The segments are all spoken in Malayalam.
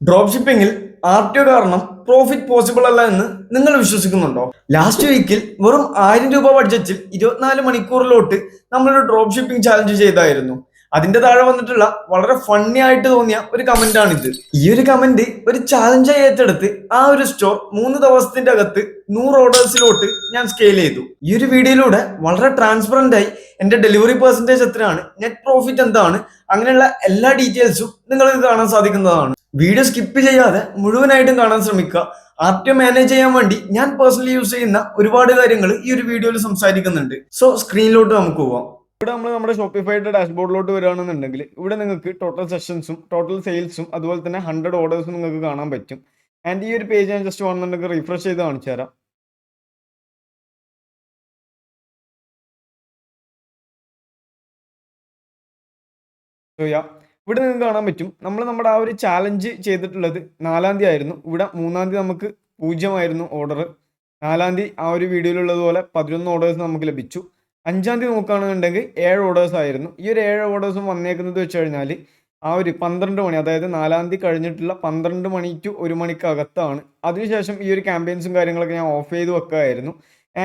ഡ്രോപ്പ് ഷിപ്പിംഗിൽ RTO കാരണം പ്രോഫിറ്റ് പോസിബിൾ അല്ല എന്ന് നിങ്ങൾ വിശ്വസിക്കുന്നുണ്ടോ? ലാസ്റ്റ് വീക്കിൽ വെറും 1000 രൂപ ബഡ്ജറ്റിൽ 24 മണിക്കൂറിലോട്ട് നമ്മളൊരു ഡ്രോപ്പ് ഷിപ്പിംഗ് ചാലഞ്ച് ചെയ്തായിരുന്നു. അതിന്റെ താഴെ വന്നിട്ടുള്ള വളരെ ഫണ്ണി ആയിട്ട് തോന്നിയ ഒരു കമന്റ് ആണിത്. ഈ ഒരു കമന്റ് ഒരു ചാലഞ്ചായി ഏറ്റെടുത്ത് ആ ഒരു സ്റ്റോർ 3 ദിവസത്തിന്റെ അകത്ത് 100 ഓർഡേഴ്സിലോട്ട് ഞാൻ സ്കെയിൽ ചെയ്തു. ഈ ഒരു വീഡിയോയിലൂടെ വളരെ ട്രാൻസ്പെറന്റ് ആയി എന്റെ ഡെലിവറി പെർസെന്റേജ് എത്രയാണ്, നെറ്റ് പ്രോഫിറ്റ് എന്താണ്, അങ്ങനെയുള്ള എല്ലാ ഡീറ്റെയിൽസും നിങ്ങൾക്ക് കാണാൻ സാധിക്കുന്നതാണ്. വീഡിയോ സ്കിപ്പ് ചെയ്യാതെ മുഴുവനായിട്ടും കാണാൻ ശ്രമിക്കുക. RTO മാനേജ് ചെയ്യാൻ വേണ്ടി ഞാൻ പേഴ്സണലി യൂസ് ചെയ്യുന്ന ഒരുപാട് കാര്യങ്ങൾ ഈ ഒരു വീഡിയോയിൽ സംസാരിക്കുന്നുണ്ട്. സോ സ്ക്രീനിലോട്ട് നമുക്ക് പോവാം. ഇവിടെ നമ്മൾ നമ്മുടെ ഷോപ്പിഫൈയുടെ ഡാഷ്ബോർഡിലോട്ട് വരികയാണെന്നുണ്ടെങ്കിൽ ഇവിടെ നിങ്ങൾക്ക് ടോട്ടൽ സെഷൻസും ടോട്ടൽ സെയിൽസും അതുപോലെ തന്നെ 100 ഓർഡേഴ്സും നിങ്ങൾക്ക് കാണാൻ പറ്റും. ആൻഡ് ഈ ഒരു പേജ് ഞാൻ ജസ്റ്റ് വന്നിട്ടുണ്ടെങ്കിൽ റിഫ്രഷ് ചെയ്ത് കാണിച്ചു തരാം. സോ ഇവിടെ നിങ്ങൾക്ക് കാണാൻ പറ്റും നമ്മൾ നമ്മുടെ ആ ഒരു ചാലഞ്ച് ചെയ്തിട്ടുള്ളത് 4-ാം തീയതി ആയിരുന്നു. ഇവിടെ 3-ാം തീയതി നമുക്ക് 0 ആയിരുന്നു ഓർഡർ. 4-ാം തീയതി ആ ഒരു വീഡിയോയിലുള്ളതുപോലെ 11 ഓർഡേഴ്സ് നമുക്ക് ലഭിച്ചു. 5-ാം തീയതി നോക്കുകയാണെന്നുണ്ടെങ്കിൽ 7 ഓർഡേഴ്സ് ആയിരുന്നു. ഈ ഒരു 7 ഓർഡേഴ്സും വന്നേക്കുന്നത് വെച്ച് കഴിഞ്ഞാൽ ആ ഒരു 12 മണി, അതായത് 4-ാം തീയതി കഴിഞ്ഞിട്ടുള്ള 12 മണി ടു 1 മണിക്കകത്താണ്. അതിനുശേഷം ഈ ഒരു ക്യാമ്പയിൻസും കാര്യങ്ങളൊക്കെ ഞാൻ ഓഫ് ചെയ്ത് വെക്കുകയായിരുന്നു.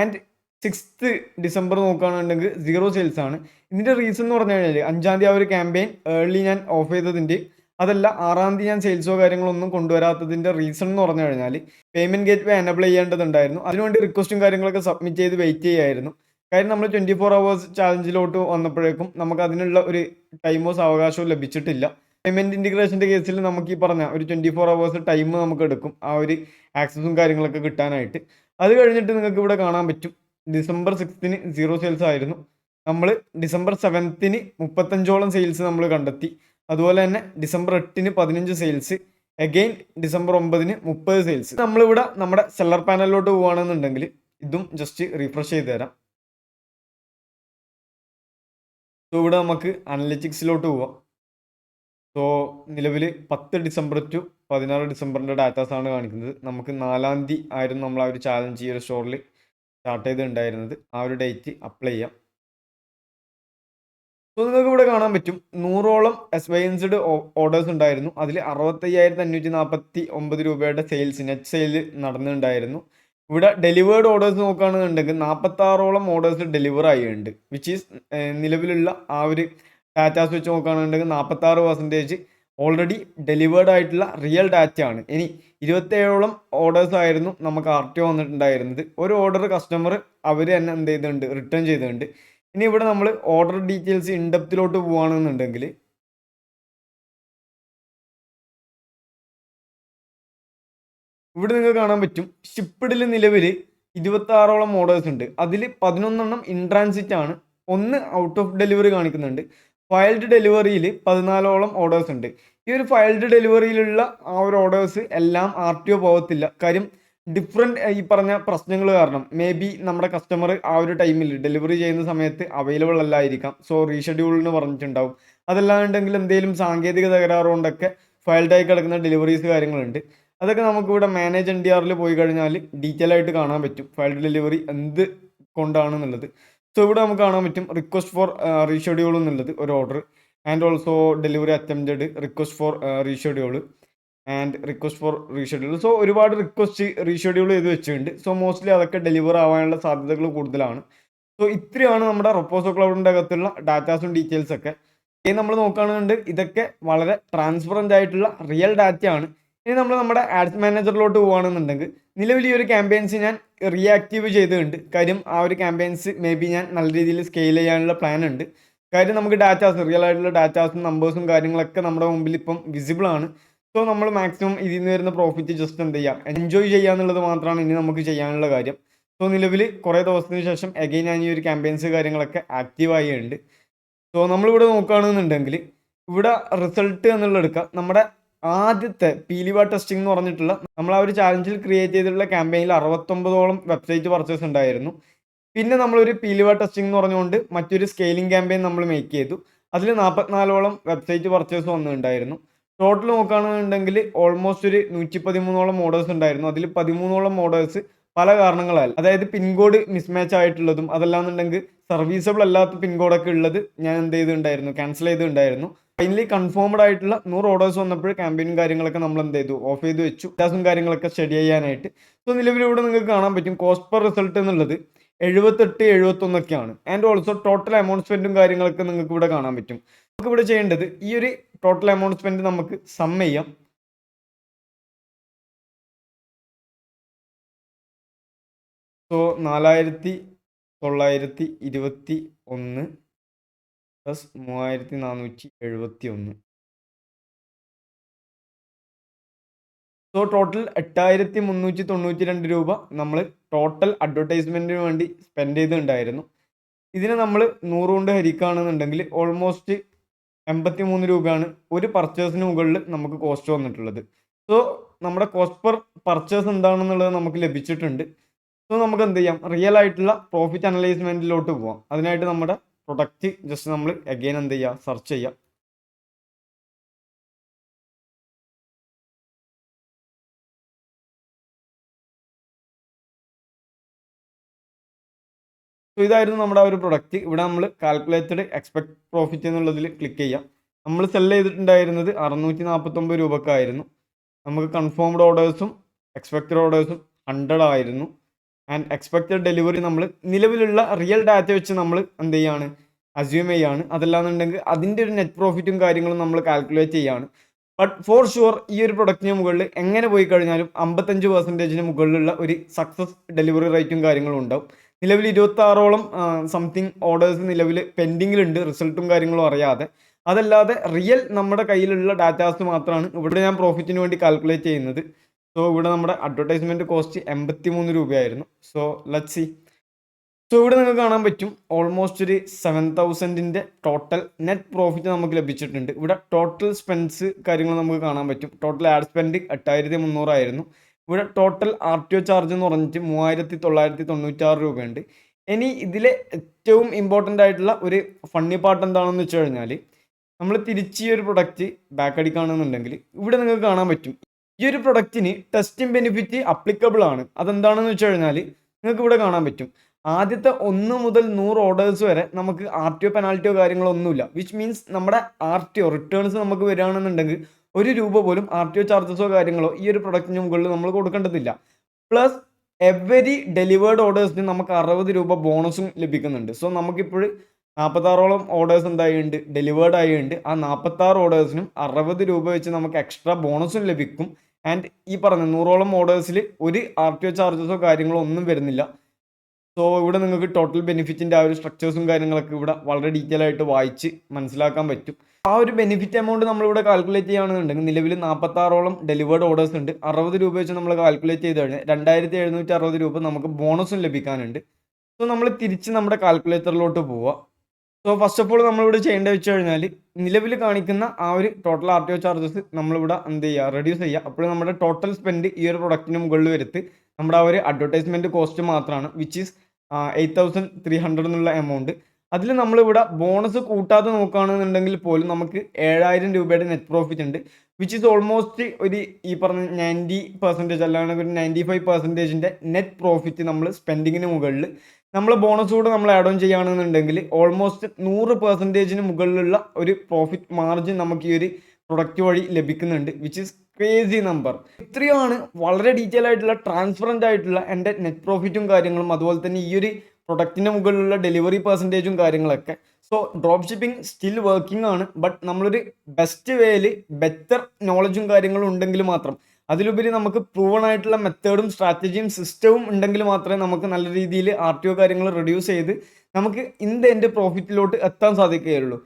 ആൻഡ് 6th ഡിസംബർ നോക്കുകയാണെന്നുണ്ടെങ്കിൽ 0 സെയിൽസ് ആണ്. ഇതിൻ്റെ റീസൺ എന്ന് പറഞ്ഞു കഴിഞ്ഞാൽ 5-ാം തീയതി ആ ഒരു ക്യാമ്പയിൻ ഏർലി ഞാൻ ഓഫ് ചെയ്തതിൻ്റെ, അതല്ല 6-ാം തീയതി ഞാൻ സെയിൽസോ കാര്യങ്ങളൊന്നും കൊണ്ടുവരാത്തതിൻ്റെ റീസൺ എന്ന് പറഞ്ഞു കഴിഞ്ഞാൽ പേയ്മെൻറ്റ് ഗേറ്റ് വേ എനബിൾ ചെയ്യേണ്ടതുണ്ടായിരുന്നു. അതിനുവേണ്ടി റിക്വസ്റ്റും കാര്യങ്ങളൊക്കെ സബ്മിറ്റ് ചെയ്ത് വെയിറ്റ് ചെയ്യായിരുന്നു. കാര്യം നമ്മൾ 24 hours ചാലഞ്ചിലോട്ട് വന്നപ്പോഴേക്കും നമുക്ക് അതിനുള്ള ഒരു ടൈമോ സാവകാശമോ ലഭിച്ചിട്ടില്ല. പേയ്മെൻറ്റ് ഇൻറ്റിഗ്രേഷൻ്റെ കേസിൽ നമുക്ക് ഈ പറഞ്ഞ ഒരു 24 hours ടൈം നമുക്ക് എടുക്കും ആ ഒരു ആക്സസും കാര്യങ്ങളൊക്കെ കിട്ടാനായിട്ട്. അത് കഴിഞ്ഞിട്ട് നിങ്ങൾക്ക് ഇവിടെ കാണാൻ പറ്റും ഡിസംബർ 6-ന് 0 സെയിൽസ് ആയിരുന്നു. നമ്മൾ ഡിസംബർ 7-ന് 35ഓളം സെയിൽസ് നമ്മൾ കണ്ടെത്തി. അതുപോലെ തന്നെ ഡിസംബർ 8-ന് 15 സെയിൽസ്, അഗെയിൻ ഡിസംബർ 9-ന് 30 സെയിൽസ്. നമ്മളിവിടെ നമ്മുടെ സെല്ലർ പാനലിലോട്ട് പോവുകയാണെന്നുണ്ടെങ്കിൽ ഇതും ജസ്റ്റ് റിഫ്രഷ് ചെയ്ത് തരാം. സോ ഇവിടെ നമുക്ക് അനലിറ്റിക്സിലോട്ട് പോവാം. സോ നിലവിൽ 10 ഡിസംബർ ടു 16 ഡിസംബറിൻ്റെ ഡാറ്റാസാണ് കാണിക്കുന്നത്. നമുക്ക് 4-ാം തീയതി ആയിരുന്നു നമ്മൾ ആ ഒരു ചാലഞ്ച് ഈ ഒരു സ്റ്റോറിൽ സ്റ്റാർട്ട് ചെയ്തിട്ടുണ്ടായിരുന്നത്. ആ ഒരു ഡേറ്റ് അപ്ലൈ ചെയ്യാം. സോ നിങ്ങൾക്ക് ഇവിടെ കാണാൻ പറ്റും 100ഓളം എക്സ്പീരിയൻസ്ഡ് ഓർഡേഴ്സ് ഉണ്ടായിരുന്നു. അതിൽ 65,549 രൂപയുടെ സെയിൽസ്, നെറ്റ് സെയിൽ നടന്നിട്ടുണ്ടായിരുന്നു. ഇവിടെ ഡെലിവേർഡ് ഓർഡേഴ്സ് നോക്കുകയാണെന്നുണ്ടെങ്കിൽ 46ഓളം ഓർഡേഴ്സ് ഡെലിവർ ആയിട്ടുണ്ട്. വിച്ച് ഈസ് നിലവിലുള്ള ആ ഒരു ഡാറ്റാസ് വെച്ച് നോക്കുകയാണെന്നുണ്ടെങ്കിൽ 46% ഓൾറെഡി ഡെലിവേർഡ് ആയിട്ടുള്ള റിയൽ ഡാറ്റയാണ്. ഇനി 27ഓളം ഓർഡേഴ്സ് ആയിരുന്നു നമുക്ക് RTO വന്നിട്ടുണ്ടായിരുന്നത്. ഒരു ഓർഡർ കസ്റ്റമർ അവർ തന്നെ എന്ത് ചെയ്തിട്ടുണ്ട്, റിട്ടേൺ ചെയ്തിട്ടുണ്ട്. ഇനി ഇവിടെ നമ്മൾ ഓർഡർ ഡീറ്റെയിൽസ് ഇൻഡെപ്തിലോട്ട് പോവുകയാണെന്നുണ്ടെങ്കിൽ ഇവിടെ നിങ്ങൾക്ക് കാണാൻ പറ്റും ഷിപ്പിഡിൽ നിലവിൽ 26ഓളം ഓർഡേഴ്സ് ഉണ്ട്. അതിൽ 11 ഇൻ ട്രാൻസിറ്റ് ആണ്, 1 ഔട്ട് ഓഫ് ഡെലിവറി കാണിക്കുന്നുണ്ട്. ഫയൽഡ് ഡെലിവറിയിൽ 14ഓളം ഓർഡേഴ്സ് ഉണ്ട്. ഈ ഒരു ഫയൽഡ് ഡെലിവറിയിലുള്ള ആ ഒരു ഓർഡേഴ്സ് എല്ലാം RTO പോകത്തില്ല. കാര്യം ഡിഫറെൻറ്റ് ഈ പറഞ്ഞ പ്രശ്നങ്ങൾ കാരണം മേ ബി നമ്മുടെ കസ്റ്റമർ ആ ഒരു ടൈമിൽ ഡെലിവറി ചെയ്യുന്ന സമയത്ത് അവൈലബിൾ അല്ലായിരിക്കാം. സോ റീഷെഡ്യൂളിന് പറഞ്ഞിട്ടുണ്ടാവും. അതല്ലാണ്ടെങ്കിൽ എന്തെങ്കിലും സാങ്കേതിക തകരാറുകൊണ്ടൊക്കെ ഫയൽഡായി കിടക്കുന്ന ഡെലിവറീസ് കാര്യങ്ങളുണ്ട്. അതൊക്കെ നമുക്കിവിടെ മാനേജ് NDRൽ പോയി കഴിഞ്ഞാൽ ഡീറ്റെയിൽ ആയിട്ട് കാണാൻ പറ്റും ഫയൽഡ് ഡെലിവറി എന്ത് കൊണ്ടാണെന്നുള്ളത്. സോ ഇവിടെ നമുക്ക് കാണാൻ പറ്റും റിക്വസ്റ്റ് ഫോർ റീഷെഡ്യൂൾ എന്നുള്ളത് ഒരു order, and also delivery attempted, request for reschedule and request for reschedule. So ഒരുപാട് റിക്വസ്റ്റ് റീഷെഡ്യൂൾ ചെയ്ത് വെച്ചിട്ടുണ്ട്. സോ മോസ്റ്റ്ലി അതൊക്കെ ഡെലിവർ ആവാനുള്ള സാധ്യതകൾ കൂടുതലാണ്. സോ ഇത്രയാണ് നമ്മുടെ റൊപ്പോസോ ക്ലൗഡിൻ്റെ അകത്തുള്ള ഡാറ്റാസും ഡീറ്റെയിൽസ് ഒക്കെ. ഇനി നമ്മൾ നോക്കുകയാണെന്നുണ്ടെങ്കിൽ ഇതൊക്കെ വളരെ ട്രാൻസ്പെറൻ്റ് ആയിട്ടുള്ള റിയൽ ഡാറ്റയാണ്. ഇനി നമ്മൾ നമ്മുടെ ആഡ്സ് മാനേജറിലോട്ട് പോകുകയാണെന്നുണ്ടെങ്കിൽ നിലവിൽ ഈ ഒരു ക്യാമ്പയിൻസ് ഞാൻ റീആക്റ്റീവ് ചെയ്തിട്ടുണ്ട്. കാര്യം ആ ഒരു ക്യാമ്പയിൻസ് മേ ബി ഞാൻ നല്ല രീതിയിൽ സ്കെയിൽ ചെയ്യാനുള്ള പ്ലാൻ ഉണ്ട്. കാര്യം നമുക്ക് ഡാറ്റാസ്, റിയൽ ആയിട്ടുള്ള ഡാറ്റാസും നമ്പേഴ്സും കാര്യങ്ങളൊക്കെ നമ്മുടെ മുമ്പിൽ ഇപ്പം വിസിബിൾ ആണ്. സോ നമ്മൾ മാക്സിമം ഇതിൽ നിന്ന് വരുന്ന പ്രോഫിറ്റ് ജസ്റ്റ് എന്ത് ചെയ്യാം, എൻജോയ് ചെയ്യുക എന്നുള്ളത് മാത്രമാണ് ഇനി നമുക്ക് ചെയ്യാനുള്ള കാര്യം. സോ നിലവിൽ കുറേ ദിവസത്തിന് ശേഷം അഗെയിൻ ഞാൻ ഈ ഒരു ക്യാമ്പയിൻസ് കാര്യങ്ങളൊക്കെ ആക്റ്റീവ് ആയിട്ടുണ്ട്. സോ നമ്മളിവിടെ നോക്കുകയാണെന്നുണ്ടെങ്കിൽ ഇവിടെ റിസൾട്ട് എന്നുള്ള എടുക്കുക, നമ്മുടെ ആദ്യത്തെ പീലിവ ടെസ്റ്റിംഗ് എന്ന് പറഞ്ഞിട്ടുള്ള നമ്മൾ ആ ഒരു ചാലഞ്ചിൽ ക്രിയേറ്റ് ചെയ്തിട്ടുള്ള ക്യാമ്പയിനിൽ 69ഓളം വെബ്സൈറ്റ് പർച്ചേസ് ഉണ്ടായിരുന്നു. പിന്നെ നമ്മളൊരു പീലിവ ടെസ്റ്റിംഗ് എന്ന് പറഞ്ഞുകൊണ്ട് മറ്റൊരു സ്കെയിലിംഗ് ക്യാമ്പയിൻ നമ്മൾ മേക്ക് ചെയ്തു. അതിൽ 44ഓളം വെബ്സൈറ്റ് പർച്ചേസ് വന്നിട്ടുണ്ടായിരുന്നു. ടോട്ടൽ നോക്കുകയാണെന്നുണ്ടെങ്കിൽ ഓൾമോസ്റ്റ് ഒരു 113ഓളം ഓർഡേഴ്സ് ഉണ്ടായിരുന്നു. അതിൽ 13ഓളം ഓർഡേഴ്സ് പല കാരണങ്ങളാൽ, അതായത് പിൻകോഡ് മിസ്മാച്ച് ആയിട്ടുള്ളതും അതല്ലാന്നുണ്ടെങ്കിൽ സർവീസബിൾ അല്ലാത്ത പിൻകോഡൊക്കെ ഉള്ളത് ഞാൻ എന്ത് ചെയ്തിട്ടുണ്ടായിരുന്നു, ക്യാൻസൽ ചെയ്തിട്ടുണ്ടായിരുന്നു. ഫൈനലി കൺഫേംഡ് ആയിട്ടുള്ള 100 ഓർഡേഴ്സ് വന്നപ്പോൾ ക്യാമ്പയിനും കാര്യങ്ങളൊക്കെ നമ്മൾ എന്ത് ചെയ്തു, ഓഫ് ചെയ്ത് വെച്ചു, വ്യത്യാസവും കാര്യങ്ങളൊക്കെ സ്റ്റഡി ചെയ്യാനായിട്ട്. സോ നിലവിലൂടെ നിങ്ങൾക്ക് കാണാൻ പറ്റും കോസ്റ്റ് പെർ റിസൾട്ട് എന്നുള്ളത് 78, 71 ആൻഡ് ഓൾസോ ടോട്ടൽ എമൗണ്ട് സ്പെൻഡും കാര്യങ്ങളൊക്കെ നിങ്ങൾക്ക് ഇവിടെ കാണാൻ പറ്റും. നമുക്ക് ഇവിടെ ചെയ്യേണ്ടത് ഈ ഒരു ടോട്ടൽ എമൗണ്ട് സ്പെൻഡ് നമുക്ക് സം ചെയ്യാം. So 4921 plus 3471. സോ ടോട്ടൽ 8392 രൂപ നമ്മൾ ടോട്ടൽ അഡ്വർടൈസ്മെന്റിന് വേണ്ടി സ്പെൻഡ് ചെയ്തിട്ടുണ്ടായിരുന്നു. ഇതിനെ നമ്മൾ 100 കൊണ്ട് ഹരിക്കുകയാണെന്നുണ്ടെങ്കിൽ ഓൾമോസ്റ്റ് 83 രൂപയാണ് ഒരു പർച്ചേസിന് മുകളിൽ നമുക്ക് കോസ്റ്റ് വന്നിട്ടുള്ളത്. സോ നമ്മുടെ കോസ്റ്റ് പെർ പർച്ചേസ് എന്താണെന്നുള്ളത് നമുക്ക് ലഭിച്ചിട്ടുണ്ട്. സോ നമുക്ക് എന്ത് ചെയ്യാം, റിയൽ ആയിട്ടുള്ള പ്രോഫിറ്റ് അനലൈസ്മെന്റിലോട്ട് പോവാം. അതിനായിട്ട് നമ്മുടെ പ്രൊഡക്റ്റ് ജസ്റ്റ് നമ്മൾ അഗെയിൻ എന്ത് ചെയ്യുക, സെർച്ച് ചെയ്യുക. സോ ഇതായിരുന്നു നമ്മുടെ ഒരു പ്രൊഡക്റ്റ്. ഇവിടെ നമ്മൾ കാൽക്കുലേറ്റഡ് എക്സ്പെക്ട് പ്രോഫിറ്റ് എന്നുള്ളതിൽ ക്ലിക്ക് ചെയ്യാം. നമ്മൾ സെല് ചെയ്തിട്ടുണ്ടായിരുന്നത് 649 രൂപക്കായിരുന്നു. നമുക്ക് കൺഫേംഡ് ഓർഡേഴ്സും എക്സ്പെക്റ്റഡ് ഓർഡേഴ്സും 100 ആയിരുന്നു. ആൻഡ് എക്സ്പെക്റ്റഡ് ഡെലിവറി നമ്മൾ നിലവിലുള്ള റിയൽ ഡാറ്റ വെച്ച് നമ്മൾ എന്ത് ചെയ്യാണ്, അസ്യൂം ചെയ്യാണ്. അതല്ലാന്നുണ്ടെങ്കിൽ അതിൻ്റെ ഒരു നെറ്റ് പ്രോഫിറ്റും കാര്യങ്ങളും നമ്മൾ കാൽക്കുലേറ്റ് ചെയ്യാണ്. ബട്ട് ഫോർ ഷുവർ ഈ ഒരു പ്രൊഡക്റ്റിന് മുകളിൽ എങ്ങനെ പോയി കഴിഞ്ഞാലും 55% മുകളിലുള്ള ഒരു സക്സസ് ഡെലിവറി റേറ്റും കാര്യങ്ങളും ഉണ്ടാവും. നിലവിൽ 26ഓളം സംതിങ് ഓർഡേഴ്സ് നിലവിൽ പെൻഡിങ്ങിലുണ്ട്, റിസൾട്ടും കാര്യങ്ങളും അറിയാതെ. അതല്ലാതെ റിയൽ നമ്മുടെ കയ്യിലുള്ള ഡാറ്റാസ് മാത്രമാണ് ഇവിടെ ഞാൻ പ്രോഫിറ്റിന് വേണ്ടി കാൽക്കുലേറ്റ് ചെയ്യുന്നത്. സോ ഇവിടെ നമ്മുടെ അഡ്വർടൈസ്മെന്റ് കോസ്റ്റ് 83 രൂപയായിരുന്നു. So let's C. സോ ഇവിടെ നിങ്ങൾക്ക് കാണാൻ പറ്റും ഓൾമോസ്റ്റ് ഒരു 7000ന്റെ ടോട്ടൽ നെറ്റ് പ്രോഫിറ്റ് നമുക്ക് ലഭിച്ചിട്ടുണ്ട്. ഇവിടെ ടോട്ടൽ സ്പെൻസ് കാര്യങ്ങൾ നമുക്ക് കാണാൻ പറ്റും. ടോട്ടൽ ആഡ് സ്പെൻഡ് 8300 ആയിരുന്നു. ഇവിടെ ടോട്ടൽ RTO ചാർജ് എന്ന് പറഞ്ഞിട്ട് 3996 രൂപയുണ്ട്. ഇനി ഇതിലെ ഏറ്റവും ഇമ്പോർട്ടൻ്റ് ആയിട്ടുള്ള ഒരു ഫണ്ണി പാർട്ട് എന്താണെന്ന് വെച്ച് കഴിഞ്ഞാൽ, നമ്മൾ തിരിച്ച് ഈ ഒരു പ്രൊഡക്റ്റ് ബാക്ക് അടിക്കുകയാണെന്നുണ്ടെങ്കിൽ ഇവിടെ നിങ്ങൾക്ക് കാണാൻ പറ്റും ഈ ഒരു പ്രൊഡക്റ്റിന് ടെസ്റ്റിംഗ് ബെനിഫിറ്റ് അപ്ലിക്കബിൾ ആണ്. അതെന്താണെന്ന് വെച്ച് കഴിഞ്ഞാൽ നിങ്ങൾക്ക് ഇവിടെ കാണാൻ പറ്റും ആദ്യത്തെ 1 മുതൽ 100 ഓർഡേഴ്സ് വരെ നമുക്ക് RTO പെനാൽറ്റിയോ കാര്യങ്ങളോ ഒന്നുമില്ല. വിച്ച് മീൻസ് നമ്മുടെ RTO റിട്ടേൺസ് നമുക്ക് വരികയാണെന്നുണ്ടെങ്കിൽ 1 രൂപ പോലും RTO ചാർജസോ കാര്യങ്ങളോ ഈ ഒരു പ്രൊഡക്റ്റിന് മുകളിൽ നമ്മൾ കൊടുക്കേണ്ടതില്ല. പ്ലസ് എവരി ഡെലിവേർഡ് ഓർഡേഴ്സിന് നമുക്ക് 60 രൂപ ബോണസും ലഭിക്കുന്നുണ്ട്. സോ നമുക്കിപ്പോൾ 46ഓളം ഓർഡേഴ്സ് എന്തായുണ്ട്, ഡെലിവേർഡ് ആയുണ്ട്. ആ 46 ഓർഡേഴ്സിനും 60 രൂപ വെച്ച് നമുക്ക് എക്സ്ട്രാ ബോണസും ലഭിക്കും. ആൻഡ് ഈ പറഞ്ഞ 100ഓളം ഓർഡേഴ്സിൽ ഒരു RTO ചാർജസോ കാര്യങ്ങളോ ഒന്നും വരുന്നില്ല. സോ ഇവിടെ നിങ്ങൾക്ക് ടോട്ടൽ ബെനിഫിറ്റിൻ്റെ ആ ഒരു സ്ട്രക്ചേഴ്സും കാര്യങ്ങളൊക്കെ ഇവിടെ വളരെ ഡീറ്റെയിൽ ആയിട്ട് വായിച്ച് മനസ്സിലാക്കാൻ പറ്റും. ആ ഒരു ബെനിഫിറ്റ് എമൗണ്ട് നമ്മളിവിടെ കാൽക്കുലേറ്റ് ചെയ്യുകയാണെന്നുണ്ടെങ്കിൽ നിലവിൽ 46ഓളം ഡെലിവേർഡ് ഓർഡേഴ്സ് ഉണ്ട്. 60 രൂപ വെച്ച് നമ്മൾ കാൽക്കുലേറ്റ് ചെയ്ത് കഴിഞ്ഞാൽ 2760 രൂപ നമുക്ക് ബോണസും ലഭിക്കാനുണ്ട്. സോ നമ്മൾ തിരിച്ച് നമ്മുടെ കാൽക്കുലേറ്ററിലോട്ട് പോവുക. സോ ഫസ്റ്റ് ഓഫ് ഓൾ നമ്മളിവിടെ ചെയ്യേണ്ടത് വെച്ച് കഴിഞ്ഞാൽ നിലവിൽ കാണിക്കുന്ന ആ ഒരു ടോട്ടൽ RTO ചാർജസ് നമ്മളിവിടെ എന്ത് ചെയ്യുക, റെഡ്യൂസ് ചെയ്യുക. അപ്പോൾ നമ്മുടെ ടോട്ടൽ സ്പെൻഡ് ഈ ഒരു പ്രൊഡക്റ്റിന് മുകളിൽ വരുത്ത് നമ്മുടെ ആ ഒരു അഡ്വർടൈസ്മെൻറ്റ് കോസ്റ്റ് മാത്രമാണ്, വിച്ച് ഈസ് 8300 എന്നുള്ള എമൗണ്ട്. അതിൽ നമ്മളിവിടെ ബോണസ് കൂട്ടാതെ നോക്കുകയാണെന്നുണ്ടെങ്കിൽ പോലും നമുക്ക് 7000 രൂപയുടെ നെറ്റ് പ്രോഫിറ്റ് ഉണ്ട്, വിച്ച് ഈസ് ഓൾമോസ്റ്റ് ഒരു ഈ പറഞ്ഞ 90% അല്ലാണ്ട് ഒരു 95%ൻ്റെ നെറ്റ് പ്രോഫിറ്റ് നമ്മൾ സ്പെൻഡിങ്ങിന് മുകളിൽ നമ്മൾ ബോണസ് കൂടെ നമ്മൾ ആഡ് ഓൺ ചെയ്യുകയാണെന്നുണ്ടെങ്കിൽ ഓൾമോസ്റ്റ് 100%-ന് മുകളിലുള്ള ഒരു പ്രോഫിറ്റ് മാർജിൻ നമുക്ക് ഈ ഒരു പ്രൊഡക്റ്റ് വഴി ലഭിക്കുന്നുണ്ട്, വിച്ച് ഈസ് ക്രേസി നമ്പർ. ഇത്രയുമാണ് വളരെ ഡീറ്റെയിൽ ആയിട്ടുള്ള ട്രാൻസ്പെറൻ്റ് ആയിട്ടുള്ള എൻ്റെ നെറ്റ് പ്രോഫിറ്റും കാര്യങ്ങളും, അതുപോലെ തന്നെ ഈ ഒരു പ്രൊഡക്റ്റിൻ്റെ മുകളിലുള്ള ഡെലിവറി പെർസെൻറ്റേജും കാര്യങ്ങളൊക്കെ. So drop shipping still working ആണ്. ബട്ട് നമ്മളൊരു ബെസ്റ്റ് വേയിൽ ബെറ്റർ നോളജും കാര്യങ്ങളും ഉണ്ടെങ്കിൽ മാത്രം, അതിലുപരി നമുക്ക് പ്രൂവൺ ആയിട്ടുള്ള മെത്തേഡും സ്ട്രാറ്റജിയും സിസ്റ്റവും ഉണ്ടെങ്കിൽ മാത്രമേ നമുക്ക് നല്ല രീതിയിൽ RTO കാര്യങ്ങൾ റെഡ്യൂസ് ചെയ്ത് നമുക്ക് ഇൻ ദ എൻഡ് പ്രോഫിറ്റിലോട്ട് എത്താൻ സാധിക്കുകയുള്ളൂ.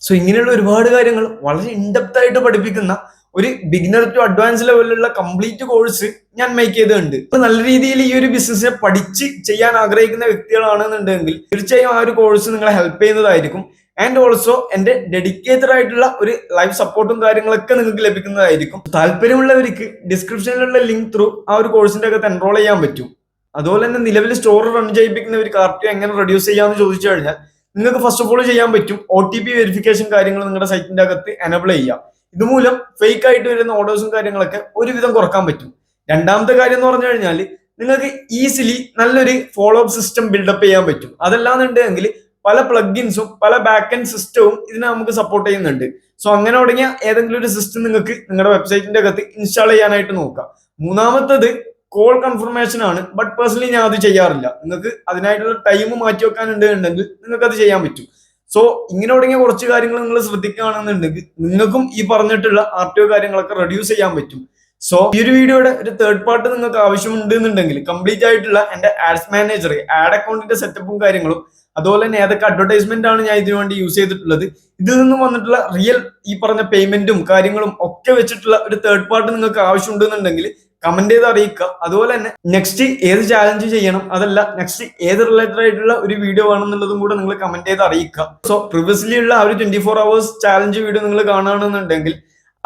സോ ഇങ്ങനെയുള്ള ഒരുപാട് കാര്യങ്ങൾ വളരെ ഇൻഡെപ്ത് ആയിട്ട് പഠിപ്പിക്കുന്ന ഒരു ബിഗിനർ ടു അഡ്വാൻസ് ലെവലിലുള്ള കംപ്ലീറ്റ് കോഴ്സ് ഞാൻ മേക്ക് ചെയ്തിട്ടുണ്ട്. ഇപ്പൊ നല്ല രീതിയിൽ ഈ ഒരു ബിസിനസ്സിനെ പഠിച്ച് ചെയ്യാൻ ആഗ്രഹിക്കുന്ന വ്യക്തികളാണെന്നുണ്ടെങ്കിൽ തീർച്ചയായും ആ ഒരു കോഴ്സ് നിങ്ങളെ ഹെൽപ്പ് ചെയ്യുന്നതായിരിക്കും. ആൻഡ് ഓൾസോ എൻ്റെ ഡെഡിക്കേറ്റഡ് ആയിട്ടുള്ള ഒരു ലൈവ് സപ്പോർട്ടും കാര്യങ്ങളൊക്കെ നിങ്ങൾക്ക് ലഭിക്കുന്നതായിരിക്കും. താല്പര്യമുള്ളവർക്ക് ഡിസ്ക്രിപ്ഷനിലുള്ള ലിങ്ക് ത്രൂ ആ ഒരു കോഴ്സിന്റെ അകത്ത് എൻറോൾ ചെയ്യാൻ പറ്റും. അതുപോലെ തന്നെ നിലവിൽ സ്റ്റോർ റൺ ചെയ്യിപ്പിക്കുന്നവർക്ക് RTO എങ്ങനെ റെഡ്യൂസ് ചെയ്യാമെന്ന് ചോദിച്ചു കഴിഞ്ഞാൽ നിങ്ങൾക്ക് ഫസ്റ്റ് ഓഫ് ഓൾ ചെയ്യാൻ പറ്റും OTP വെരിഫിക്കേഷൻ കാര്യങ്ങൾ നിങ്ങളുടെ സൈറ്റിന്റെ അകത്ത് എനേബിൾ ചെയ്യുക. ഇതുമൂലം ഫേക്ക് ആയിട്ട് വരുന്ന ഓർഡേഴ്സും കാര്യങ്ങളൊക്കെ ഒരുവിധം കുറക്കാൻ പറ്റും. രണ്ടാമത്തെ കാര്യം എന്ന് പറഞ്ഞു കഴിഞ്ഞാൽ നിങ്ങൾക്ക് ഈസിലി നല്ലൊരു ഫോളോ അപ്പ് സിസ്റ്റം ബിൽഡപ്പ് ചെയ്യാൻ പറ്റും. അതല്ലാന്നുണ്ടെങ്കിൽ പല പ്ലഗിൻസും പല ബാക്ക് എൻഡ് സിസ്റ്റവും ഇതിനെ നമുക്ക് സപ്പോർട്ട് ചെയ്യുന്നുണ്ട്. സോ അങ്ങനെ തുടങ്ങിയ ഏതെങ്കിലും ഒരു സിസ്റ്റം നിങ്ങൾക്ക് നിങ്ങളുടെ വെബ്സൈറ്റിന്റെ അകത്ത് ഇൻസ്റ്റാൾ ചെയ്യാനായിട്ട് നോക്കാം. മൂന്നാമത്തത് കോൾ കൺഫർമേഷൻ ആണ്. ബട്ട് പേഴ്സണലി ഞാൻ അത് ചെയ്യാറില്ല. നിങ്ങൾക്ക് അതിനായിട്ടുള്ള ടൈം മാറ്റി വെക്കാനുണ്ട് ഉണ്ടെങ്കിൽ നിങ്ങൾക്ക് അത് ചെയ്യാൻ പറ്റും. സോ ഇങ്ങനെ തുടങ്ങിയ കുറച്ച് കാര്യങ്ങൾ നിങ്ങൾ ശ്രദ്ധിക്കുകയാണെന്നുണ്ടെങ്കിൽ നിങ്ങൾക്കും ഈ പറഞ്ഞിട്ടുള്ള RTO കാര്യങ്ങളൊക്കെ റെഡ്യൂസ് ചെയ്യാൻ പറ്റും. സോ ഈ ഒരു വീഡിയോയുടെ ഒരു തേർഡ് പാർട്ട് നിങ്ങൾക്ക് ആവശ്യമുണ്ട് എന്നുണ്ടെങ്കിൽ കംപ്ലീറ്റ് ആയിട്ടുള്ള എന്റെ ആഡ്സ് മാനേജർ, ആഡ് അക്കൗണ്ടിന്റെ സെറ്റപ്പും കാര്യങ്ങളും, അതുപോലെ തന്നെ ഏതൊക്കെ അഡ്വർടൈസ്മെന്റ് ആണ് ഞാൻ ഇതിനു വേണ്ടി യൂസ് ചെയ്തിട്ടുള്ളത്, ഇതിൽ നിന്നും വന്നിട്ടുള്ള റിയൽ ഈ പറഞ്ഞ പേയ്മെന്റും കാര്യങ്ങളും ഒക്കെ വെച്ചിട്ടുള്ള ഒരു തേർഡ് പാർട്ട് നിങ്ങൾക്ക് ആവശ്യമുണ്ടെന്നുണ്ടെങ്കിൽ കമന്റ് ചെയ്ത് അറിയിക്കുക. അതുപോലെ തന്നെ നെക്സ്റ്റ് ഏത് ചാലഞ്ച് ചെയ്യണം, അതല്ല നെക്സ്റ്റ് ഏത് റിലേറ്റഡ് ആയിട്ടുള്ള ഒരു വീഡിയോ വേണമെന്നുള്ളതും കൂടെ നിങ്ങൾ കമന്റ് ചെയ്ത് അറിയിക്കുക. സോ പ്രിവിയസ്ലി ഉള്ള ആ ഒരു 24 hours ചാലഞ്ച് വീഡിയോ നിങ്ങൾ കാണുകയാണെന്നുണ്ടെങ്കിൽ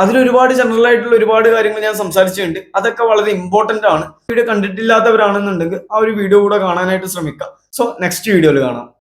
അതിൽ ഒരുപാട് ജനറൽ ആയിട്ടുള്ള ഒരുപാട് കാര്യങ്ങൾ ഞാൻ സംസാരിച്ചിട്ടുണ്ട്. അതൊക്കെ വളരെ ഇമ്പോർട്ടന്റ് ആണ്. വീഡിയോ കണ്ടിട്ടില്ലാത്തവരാണെന്നുണ്ടെങ്കിൽ ആ ഒരു വീഡിയോ കൂടെ കാണാനായിട്ട് ശ്രമിക്കുക. സോ നെക്സ്റ്റ് വീഡിയോയിൽ കാണാം.